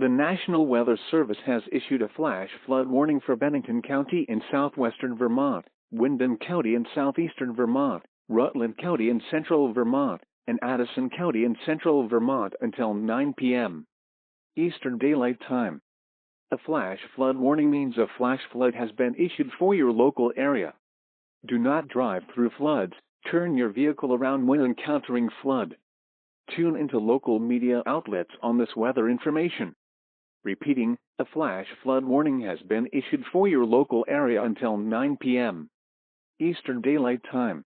The National Weather Service has issued a flash flood warning for Bennington County in southwestern Vermont, Windham County in southeastern Vermont, Rutland County in central Vermont, and Addison County in central Vermont until 9 p.m. Eastern Daylight Time. A flash flood warning means a flash flood has been issued for your local area. Do not drive through floods. Turn your vehicle around when encountering flood. Tune into local media outlets on this weather information. Repeating, a flash flood warning has been issued for your local area until 9 p.m. Eastern Daylight Time.